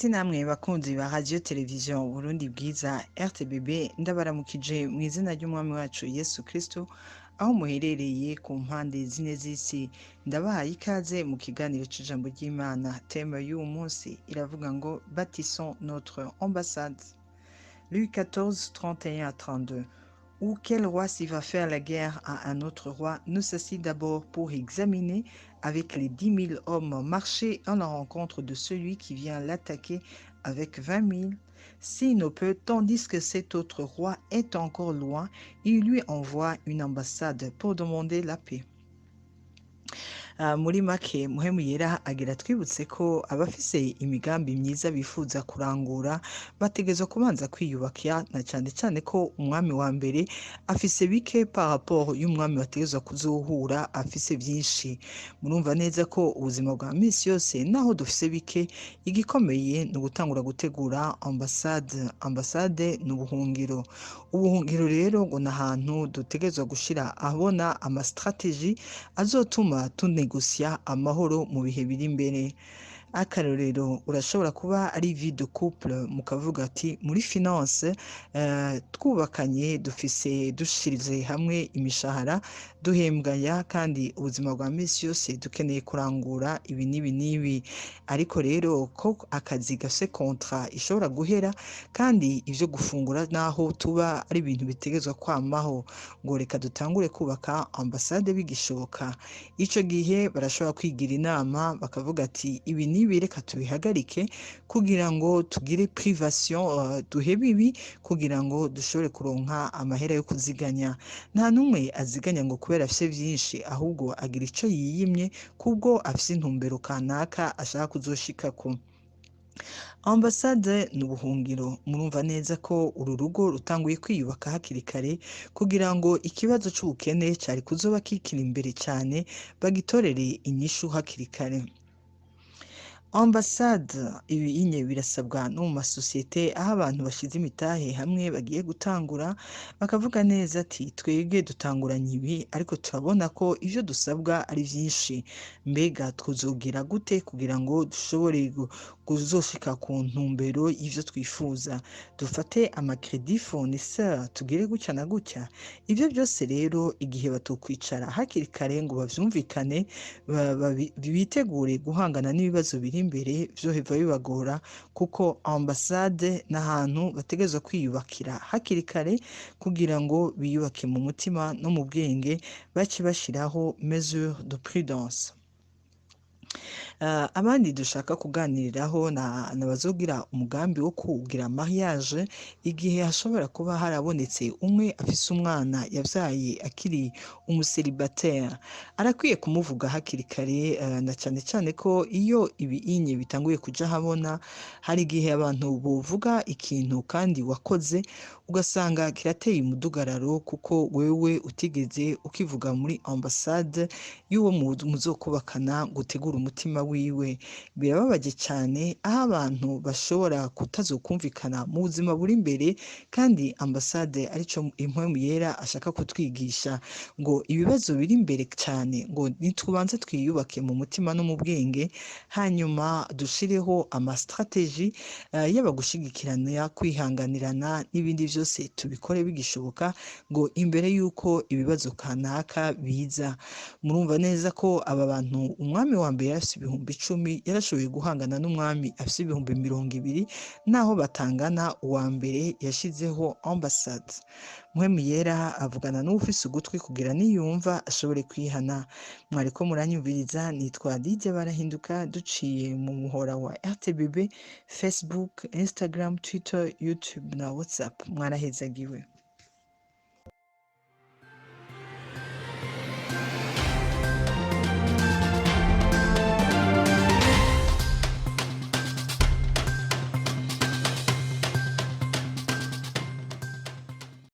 Nshuti namwe bakunzi ba radio television Burundi bwiza RTBB ndabaramukije mu izina ry'umwami wacu Yesu Kristo aho muherereye ku mpande zine z'isi ndabahaye ikaze mu kiganiro c'ijambo ry'Imana. Thème y'uyu munsi iravuga ngo Bâtissons notre embassade. Louis 14, 31 à 32. Ou quel roi s'il va faire la guerre à un autre roi ne s'assit d'abord pour examiner avec les 10 000 hommes marcher à la rencontre de celui qui vient l'attaquer avec 20 000. S'il ne peut, tandis que cet autre roi est encore loin, il lui envoie une ambassade pour demander la paix. Muri make muhemu yera agira twibutse ko abafise imigambi myiza bifuza kurangura bategezwa kubanza kwiyubakira, na cyane cyane ko umwami wa mbere afise bike par rapport y'umwami bategezwa kuzohura afise byinshi. Murumva neza ko ubuzima bwa misi yose naho dufise bike, igikomeye ni ugutangura gutegura ambassade ni ubuhungiro rero ngo n'ahantu dutegezwa gushira abona amastrategie azotuma tunegosya amahoro mu bihe biri imbere. Akarorero urashobora kuba ari vie de couple, mukavuga ati muri finance twubakanye dufise dushirize hamwe imishahara duhembwaya, kandi ubuzima bwa misi yose dukeneye kurangura ibi n'ibi, ariko rero ko akazi gafise contrat ishobora guhera, kandi ivyo gufungura naho tuba ari ibintu bitegezwa kwamaho, ngo reka dutangure kubaka ambassade bigishoboka. Ico gihe barashobora kwigira inama bakavuga ati ibi nibi reka tubihagarike kugira ngo tugire privation, duhebe ibi kugira ngo dushobore kuronka amahera yo kuziganya. Nta numwe aziganya ngo kubera afise vyinshi, ahubwo agira ico yiyimye kubwo afise intumbero kanaka ashaka kuzoshikako. Ambassade ni ubuhungiro. Murumva neza ko uru rugo rutanguye kwiyubaka hakiri kare kugira ngo ikibazo c'ubukene cari kuzoba kikiri imbere cyane bagitorere inyishu hakiri kare. Ambassade ibi birasabwa no mu masosiyete aho abantu bashize imitahe hamwe bagiye gutangura, bakavuga neza ati twebwe dutanguranye ibi, ariko turabona ko ivyo dusabwa ari vyinshi, mbega tuzogira gute kugira ngo dushobore kuzoshika ku ntumbero y'ivyo twifuza, dufate amacredit fournisseur tugire gutya na gutya. Ivyo byose rero igihe batokwicara hakiri kare ngo bavyumvikane bitegure guhangana n'ibibazo biri imbere, vyoheva bibagora, kuko ambassade n'ahantu bategezwa kwiyubakira hakiri kare kugira ngo biyubake mu mutima no mu bwenge, bace bashiraho mesure de prudence. Abandi dushaka kuganiriraho nabazogira umugambi wo kugira mariage, igihe hashobora kuba harabonetse umwe afise umwana yavyaye akiri umuselibatère, arakwiye kumuvuga hakiri kare, na cyane cyane ko iyo ibi bitanguye kuja habona, hari igihe abantu bovuga ikintu kandi wakoze ugasanga kirateye umudugararo, kuko wewe utigeze ukivuga muri ambassade y'uwo muzokubakana gutegura umutima wiwe. Birababaje cyane aho abantu bashobora kutazokumvikana mu buzima buri imbere, kandi ambassade arico impwemu yera ashaka kutwigisha, ngo ibibazo biri imbere cyane ngo nitubanze twiyubake mu mutima no mu bwenge, hanyuma dushireho amastrategie y'abagushigikirana, kwihanganirana n'ibindi byose tubikore bigishoboka, ngo imbere yuko ibibazo kanaka biza. Murumva neza ko aba bantu umwami wa mbere afise ibihumbi 10 yarashoboye guhangana n'umwami afise ibihumbi 20, naho batangana uwa mbere yashizeho ambassade. Muhemu yera avugana n'ufise ugutwi kugira niyumva ashobore kwihana. Mwariko muranyumviriza, nitwa DJ Barahinduka, duciye mu muhora wa RTBB, Facebook, Instagram, Twitter, YouTube na WhatsApp. Mwarahezagiwe.